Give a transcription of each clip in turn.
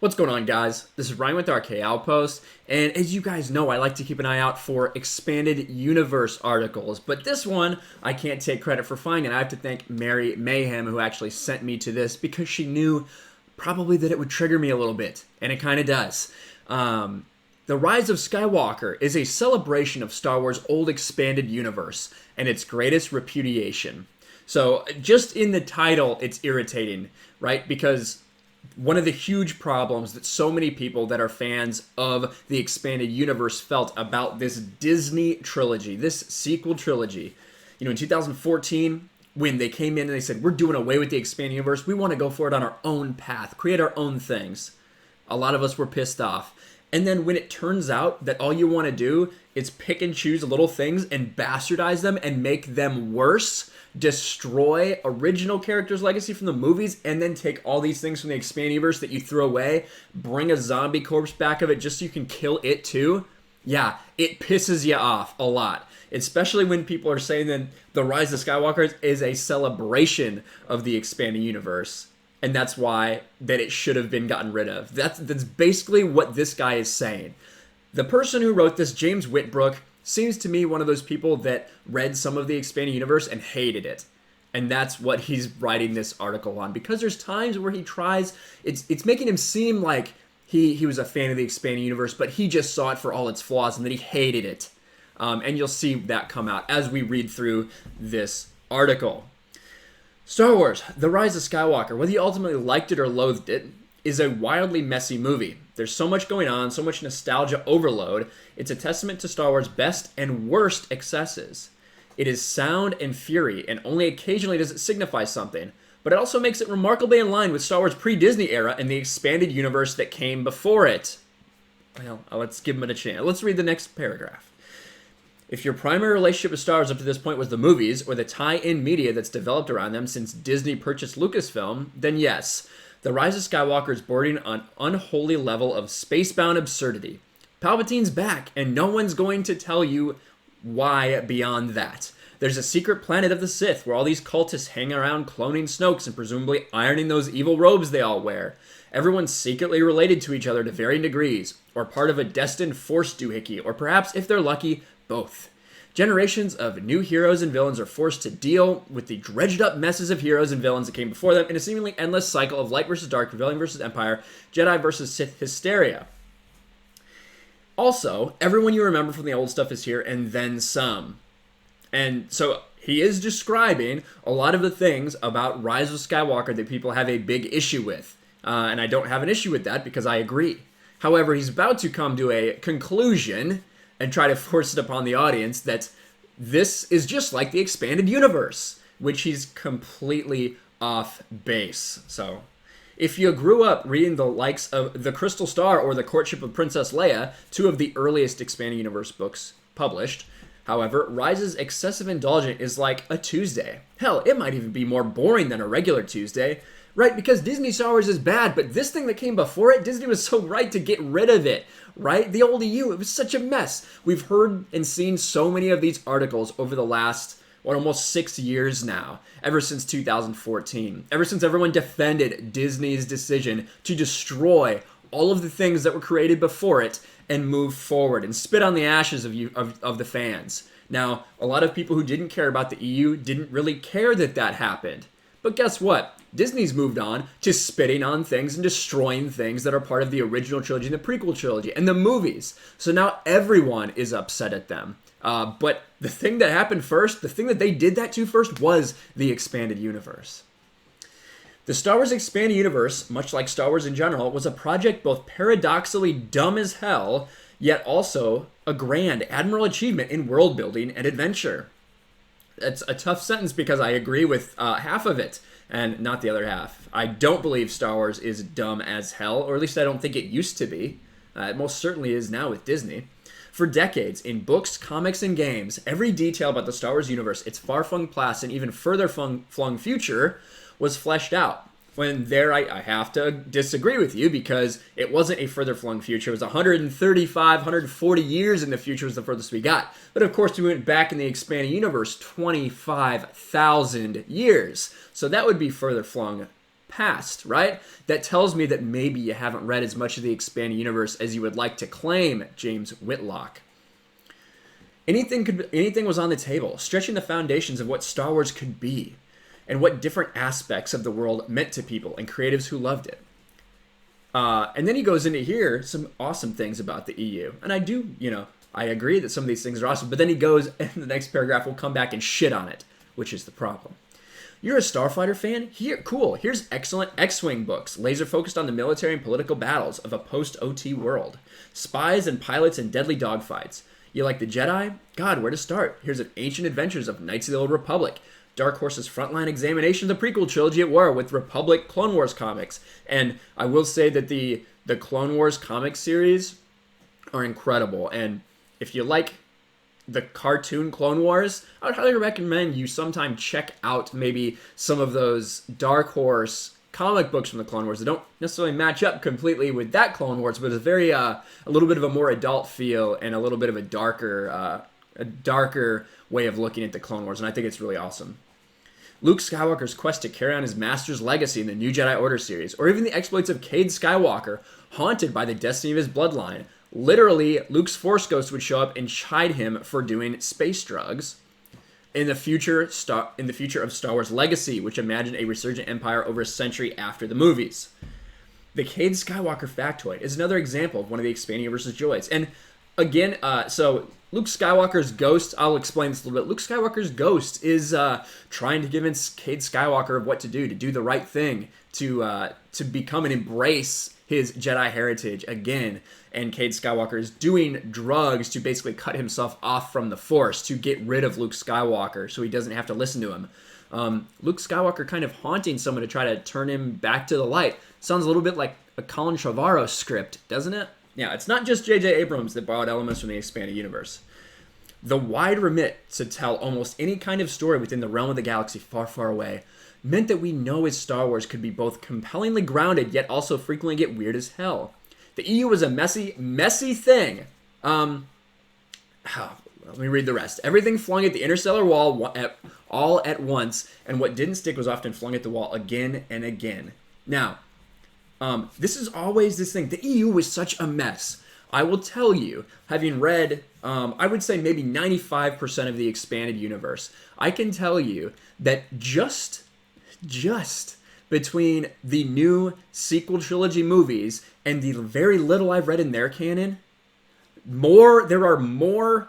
What's going on, guys? This is Ryan with RK Outpost, and as you guys know, I like to keep an eye out for expanded universe articles, but this one I can't take credit for finding, and I have to thank Mary Mayhem, who actually sent me to this because she knew probably that it would trigger me a little bit, and it kind of does. The Rise of Skywalker is a celebration of Star Wars' old expanded universe and its greatest repudiation. So just in the title, it's irritating, right? Because one of the huge problems that so many people that are fans of the expanded universe felt about this Disney trilogy, this sequel trilogy, in 2014, when they came in and they said, we're doing away with the expanded universe, we want to go for it on our own path, create our own things. A lot of us were pissed off. And then when it turns out that all you want to do is pick and choose little things and bastardize them and make them worse, destroy original characters' legacy from the movies, and then take all these things from the expanded universe that you threw away, bring a zombie corpse back of it just so you can kill it too, yeah, it pisses you off a lot. Especially when people are saying that the Rise of Skywalker is a celebration of the expanded universe. And that's why that it should have been gotten rid of. That's basically what this guy is saying. The person who wrote this, James Whitbrook, seems to me one of those people that read some of the expanded universe and hated it. And that's what he's writing this article on. Because there's times where he tries, it's making him seem like he was a fan of the expanded universe, but he just saw it for all its flaws and that he hated it. And you'll see that come out as we read through this article. Star Wars, The Rise of Skywalker, whether you ultimately liked it or loathed it, is a wildly messy movie. There's so much going on, so much nostalgia overload. It's a testament to Star Wars' best and worst excesses. It is sound and fury, and only occasionally does it signify something, but it also makes it remarkably in line with Star Wars pre-Disney era and the expanded universe that came before it. Well, let's give him a chance. Let's read the next paragraph. If your primary relationship with Star Wars up to this point was the movies, or the tie-in media that's developed around them since Disney purchased Lucasfilm, then yes, The Rise of Skywalker is bordering on an unholy level of spacebound absurdity. Palpatine's back, and no one's going to tell you why beyond that. There's a secret planet of the Sith where all these cultists hang around cloning Snokes and presumably ironing those evil robes they all wear. Everyone's secretly related to each other to varying degrees, or part of a destined Force doohickey, or perhaps, if they're lucky, both. Generations of new heroes and villains are forced to deal with the dredged up messes of heroes and villains that came before them in a seemingly endless cycle of light versus dark, rebellion versus empire, Jedi versus Sith hysteria. Also, everyone you remember from the old stuff is here, and then some. And so he is describing a lot of the things about Rise of Skywalker that people have a big issue with. And I don't have an issue with that because I agree. However, he's about to come to a conclusion and try to force it upon the audience that this is just like the expanded universe, which he's completely off base. So, if you grew up reading the likes of The Crystal Star or The Courtship of Princess Leia, two of the earliest expanded universe books published, however, Rise's excessive indulgence is like a Tuesday. Hell, it might even be more boring than a regular Tuesday, right? Because Disney Star Wars is bad, but this thing that came before it, Disney was so right to get rid of it, right? The old EU, it was such a mess. We've heard and seen so many of these articles over the last, almost 6 years now, ever since 2014. Ever since everyone defended Disney's decision to destroy all of the things that were created before it and move forward and spit on the ashes of the fans. Now, a lot of people who didn't care about the EU didn't really care that that happened. But guess what? Disney's moved on to spitting on things and destroying things that are part of the original trilogy and the prequel trilogy and the movies. So now everyone is upset at them. But the thing that happened first, the thing that they did that to first was the expanded universe. The Star Wars expanded universe, much like Star Wars in general, was a project both paradoxically dumb as hell, yet also a grand admirable achievement in world building and adventure. It's a tough sentence because I agree with half of it and not the other half. I don't believe Star Wars is dumb as hell, or at least I don't think it used to be. It most certainly is now with Disney. For decades, in books, comics, and games, every detail about the Star Wars universe, its far-flung past and even further flung future, was fleshed out. When there, I have to disagree with you because it wasn't a further flung future. It was 135, 140 years in the future was the furthest we got. But of course, we went back in the expanded universe 25,000 years. So that would be further flung past, right? That tells me that maybe you haven't read as much of the expanded universe as you would like to claim, James Whitlock. Anything was on the table, stretching the foundations of what Star Wars could be and what different aspects of the world meant to people and creatives who loved it. And then he goes into here some awesome things about the EU. And I agree that some of these things are awesome, but then he goes, and the next paragraph will come back and shit on it, which is the problem. You're a Starfighter fan? Cool. Here's excellent X-Wing books, laser focused on the military and political battles of a post-OT world. Spies and pilots and deadly dogfights. You like the Jedi? God, where to start? Here's an Ancient Adventures of Knights of the Old Republic. Dark Horse's frontline examination of the prequel trilogy at war with Republic Clone Wars comics. And I will say that the Clone Wars comic series are incredible. And if you like the cartoon Clone Wars, I would highly recommend you sometime check out maybe some of those Dark Horse comic books from the Clone Wars that don't necessarily match up completely with that Clone Wars, but it's very a little bit of a more adult feel and a little bit of a darker way of looking at the Clone Wars, and I think it's really awesome. Luke Skywalker's quest to carry on his master's legacy in the New Jedi Order series, or even the exploits of Cade Skywalker, haunted by the destiny of his bloodline. Literally, Luke's Force Ghost would show up and chide him for doing space drugs. In the future of Star Wars Legacy, which imagined a resurgent empire over a century after the movies. The Cade Skywalker factoid is another example of one of the expanding universe's joys. And again, so Luke Skywalker's ghost, I'll explain this a little bit. Luke Skywalker's ghost is trying to convince Cade Skywalker of what to do the right thing, to become and embrace his Jedi heritage again. And Cade Skywalker is doing drugs to basically cut himself off from the Force to get rid of Luke Skywalker so he doesn't have to listen to him. Luke Skywalker kind of haunting someone to try to turn him back to the light. Sounds a little bit like a Colin Trevorrow script, doesn't it? Yeah, it's not just J.J. Abrams that borrowed elements from the expanded universe. The wide remit to tell almost any kind of story within the realm of the galaxy far, far away meant that we know as Star Wars could be both compellingly grounded yet also frequently get weird as hell. The EU was a messy, messy thing. Let me read the rest. Everything flung at the interstellar wall all at once, and what didn't stick was often flung at the wall again and again. Now, this is always this thing. The EU was such a mess. I will tell you, having read, I would say maybe 95% of the expanded universe, I can tell you that just between the new sequel trilogy movies and the very little I've read in their canon, there are more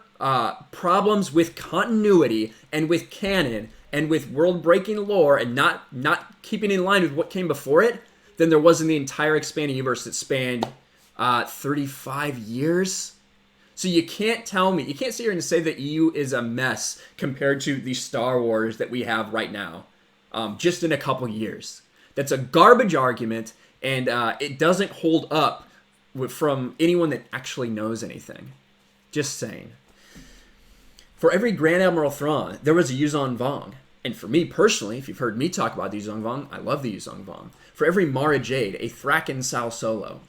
problems with continuity and with canon and with world-breaking lore and not keeping in line with what came before it than there was in the entire expanded universe that spanned 35 years. So you can't sit here and say that EU is a mess compared to the Star Wars that we have right now, just in a couple years. That's a garbage argument, and it doesn't hold up from anyone that actually knows anything. Just saying. For every Grand Admiral Thrawn, there was a Yuzong Vong. And for me personally, if you've heard me talk about the Yuzong Vong, I love the Yuzong Vong. For every Mara Jade, a Thraken Sal Solo.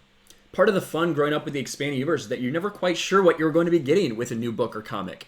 Part of the fun growing up with the expanded universe is that you're never quite sure what you're going to be getting with a new book or comic.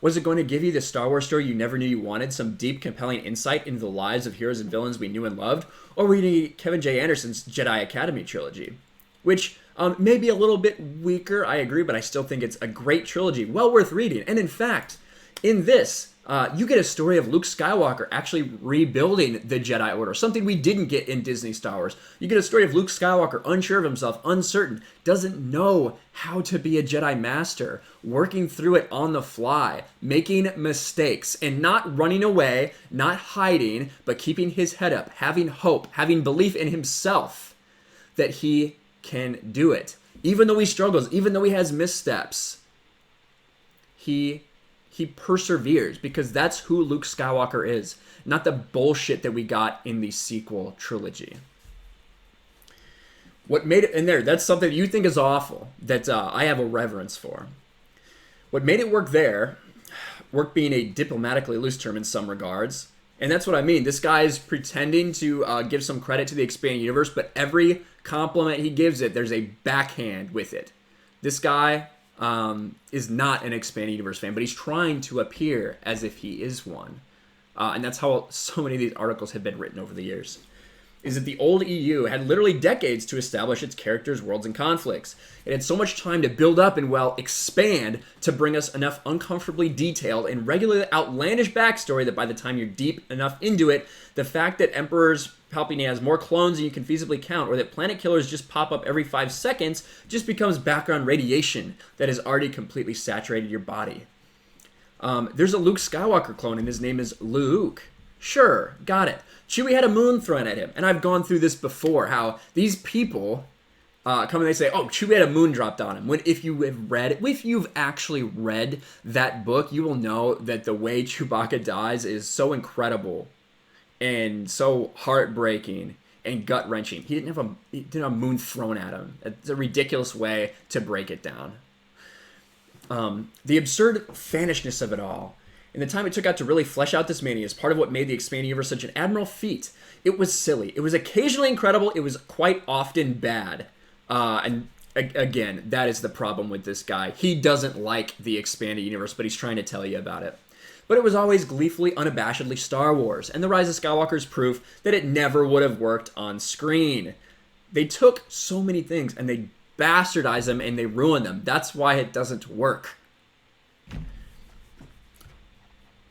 Was it going to give you the Star Wars story you never knew you wanted, some deep, compelling insight into the lives of heroes and villains we knew and loved? Or were you going to get Kevin J. Anderson's Jedi Academy trilogy? Which may be a little bit weaker, I agree, but I still think it's a great trilogy, well worth reading. And in fact, in this, you get a story of Luke Skywalker actually rebuilding the Jedi Order, something we didn't get in Disney Star Wars. You get a story of Luke Skywalker, unsure of himself, uncertain, doesn't know how to be a Jedi Master, working through it on the fly, making mistakes, and not running away, not hiding, but keeping his head up, having hope, having belief in himself that he can do it. Even though he struggles, even though he has missteps, he perseveres, because that's who Luke Skywalker is, not the bullshit that we got in the sequel trilogy. What made it in there, that's something that you think is awful, that I have a reverence for. What made it work there, work being a diplomatically loose term in some regards, and that's what I mean. This guy is pretending to give some credit to the expanded universe, but every compliment he gives it, there's a backhand with it. This guy is not an expanded universe fan, but he's trying to appear as if he is one. And that's how so many of these articles have been written over the years. is that the old EU had literally decades to establish its characters, worlds, and conflicts. It had so much time to build up and, well, expand to bring us enough uncomfortably detailed and regularly outlandish backstory that by the time you're deep enough into it, the fact that Emperor's Palpatine has more clones than you can feasibly count, or that planet killers just pop up every 5 seconds, just becomes background radiation that has already completely saturated your body. There's a Luke Skywalker clone, and his name is Luke. Sure, got it. Chewie had a moon thrown at him, and I've gone through this before, how these people come and they say, oh, Chewie had a moon dropped on him. When if you've actually read that book, you will know that the way Chewbacca dies is so incredible and so heartbreaking and gut-wrenching. He didn't have a moon thrown at him. It's a ridiculous way to break it down. The absurd fanishness of it all, and the time it took out to really flesh out this mania is part of what made the expanded universe such an admirable feat. It was silly. It was occasionally incredible. It was quite often bad. And again, that is the problem with this guy. He doesn't like the expanded universe, but he's trying to tell you about it. But it was always gleefully, unabashedly Star Wars, and The Rise of Skywalker is proof that it never would have worked on screen. They took so many things, and they bastardized them, and they ruined them. That's why it doesn't work.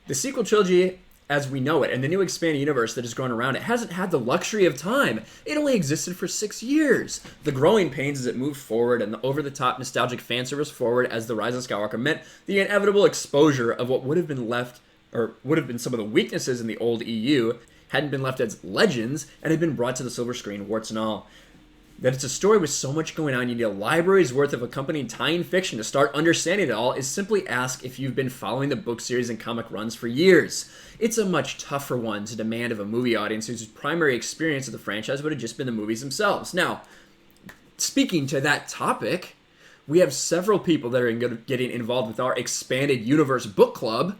The sequel trilogy, as we know it, and the new expanded universe that has grown around it, hasn't had the luxury of time. It only existed for 6 years. The growing pains as it moved forward and the over-the-top nostalgic fan service forward as The Rise of Skywalker meant the inevitable exposure of what would have been left, or would have been some of the weaknesses in the old EU, hadn't been left as legends, and had been brought to the silver screen, warts and all. That it's a story with so much going on, you need a library's worth of accompanying tie-in fiction to start understanding it all, is simply ask if you've been following the book series and comic runs for years. It's a much tougher one to demand of a movie audience whose primary experience of the franchise would have just been the movies themselves. Now, speaking to that topic, we have several people that are getting involved with our expanded universe book club,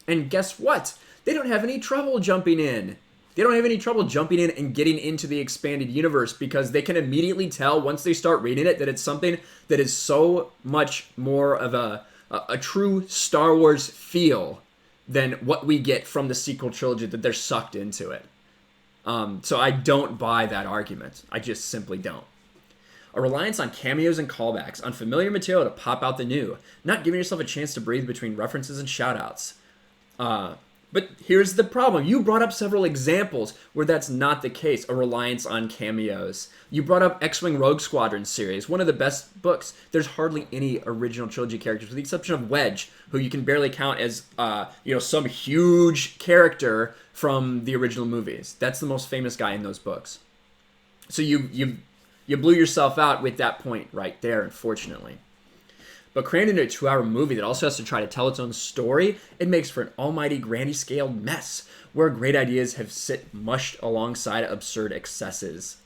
and guess what? They don't have any trouble jumping in. They don't have any trouble jumping in and getting into the expanded universe because they can immediately tell once they start reading it that it's something that is so much more of a true Star Wars feel than what we get from the sequel trilogy, that they're sucked into it. So I don't buy that argument. I just simply don't. A reliance on cameos and callbacks, on familiar material to pop out the new, not giving yourself a chance to breathe between references and shoutouts. But here's the problem. You brought up several examples where that's not the case, a reliance on cameos. You brought up X-Wing Rogue Squadron series, one of the best books. There's hardly any original trilogy characters, with the exception of Wedge, who you can barely count as, some huge character from the original movies. That's the most famous guy in those books. So you blew yourself out with that point right there, unfortunately. But crammed into a 2-hour movie that also has to try to tell its own story, it makes for an almighty grandy-scaled mess, where great ideas have sit mushed alongside absurd excesses.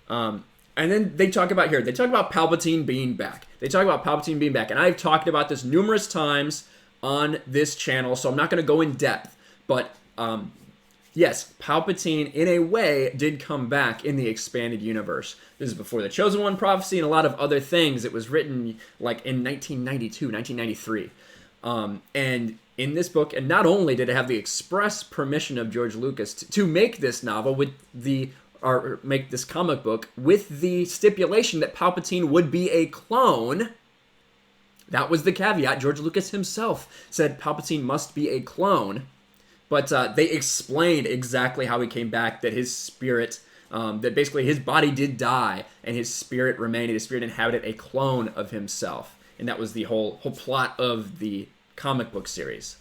And then they talk about Palpatine being back. And I've talked about this numerous times on this channel, so I'm not going to go in depth. But yes, Palpatine, in a way, did come back in the expanded universe. This is before the Chosen One prophecy and a lot of other things. It was written like in 1992, 1993. And in this book, and not only did it have the express permission of George Lucas to make this novel or make this comic book with the stipulation that Palpatine would be a clone. That was the caveat. George Lucas himself said Palpatine must be a clone. But they explained exactly how he came back, that his spirit, that basically his body did die, and his spirit remained, and his spirit inhabited a clone of himself. And that was the whole plot of the comic book series.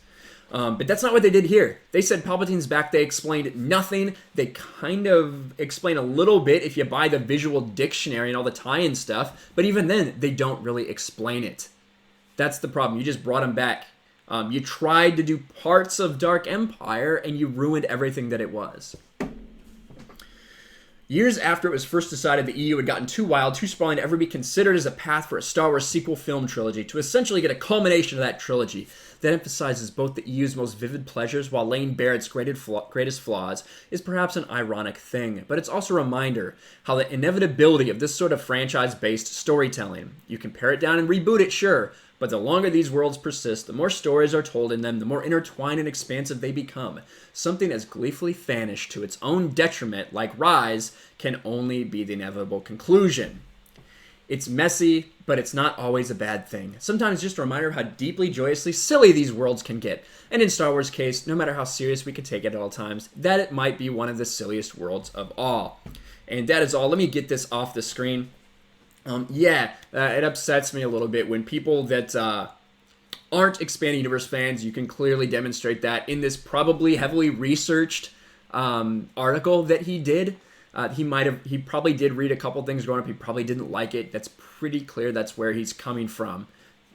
But that's not what they did here. They said Palpatine's back. They explained nothing. They kind of explain a little bit if you buy the visual dictionary and all the tie-in stuff. But even then, they don't really explain it. That's the problem. You just brought him back. You tried to do parts of Dark Empire, and you ruined everything that it was. Years after it was first decided the EU had gotten too wild, too sprawling to ever be considered as a path for a Star Wars sequel film trilogy, to essentially get a culmination of that trilogy that emphasizes both the EU's most vivid pleasures while laying bare its greatest flaws, is perhaps an ironic thing, but it's also a reminder how the inevitability of this sort of franchise-based storytelling. You can pare it down and reboot it, sure, But the longer these worlds persist, the more stories are told in them, the more intertwined and expansive they become. Something as gleefully vanished to its own detriment, like Rise, can only be the inevitable conclusion. It's messy, but it's not always a bad thing. Sometimes just a reminder of how deeply, joyously silly these worlds can get. And in Star Wars' case, no matter how serious we can take it at all times, that it might be one of the silliest worlds of all. And that is all. Let me get this off the screen. It upsets me a little bit when people that aren't Expanded Universe fans, you can clearly demonstrate that in this probably heavily researched article that he did. He probably did read a couple things growing up. He probably didn't like it. That's pretty clear. That's where he's coming from,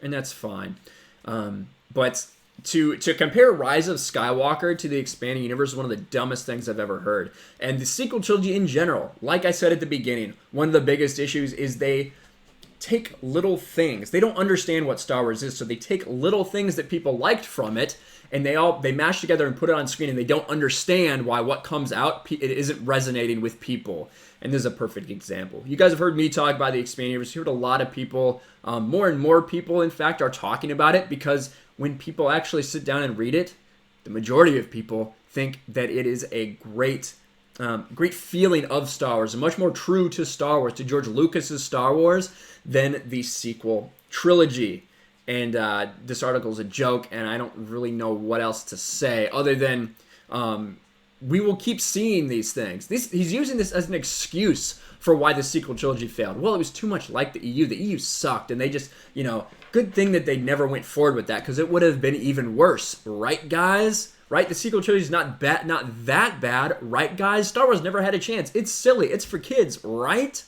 and that's fine. But to compare Rise of Skywalker to the Expanding Universe is one of the dumbest things I've ever heard. And the sequel trilogy in general, like I said at the beginning, one of the biggest issues is they take little things. They don't understand what Star Wars is, so they take little things that people liked from it, and they mash together and put it on screen, and they don't understand why what comes out, it isn't resonating with people. And this is a perfect example. You guys have heard me talk about the Expanded Universe. You've heard a lot of people, more and more people, in fact, are talking about it, because when people actually sit down and read it, the majority of people think that it is a great feeling of Star Wars, and much more true to Star Wars, to George Lucas's Star Wars, than the sequel trilogy. And this article is a joke, and I don't really know what else to say other than we will keep seeing these things. He's using this as an excuse for why the sequel trilogy failed. Well, it was too much like the EU. The EU sucked, and they just, good thing that they never went forward with that, because it would have been even worse. Right, guys? Right? The sequel trilogy is not that bad. Right, guys? Star Wars never had a chance. It's silly. It's for kids. Right?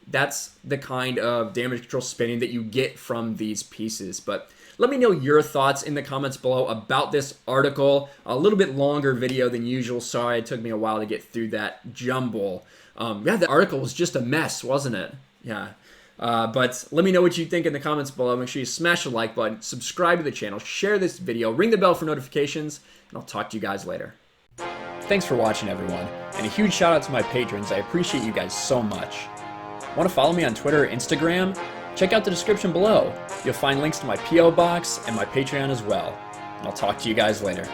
That's the kind of damage control spinning that you get from these pieces. But let me know your thoughts in the comments below about this article. A little bit longer video than usual. Sorry, it took me a while to get through that jumble. The article was just a mess, wasn't it? Yeah. But let me know what you think in the comments below. Make sure you smash the like button, subscribe to the channel, share this video, ring the bell for notifications, and I'll talk to you guys later. Thanks for watching, everyone. And a huge shout out to my patrons. I appreciate you guys so much. Want to follow me on Twitter or Instagram? Check out the description below. You'll find links to my P.O. box and my Patreon as well. And I'll talk to you guys later.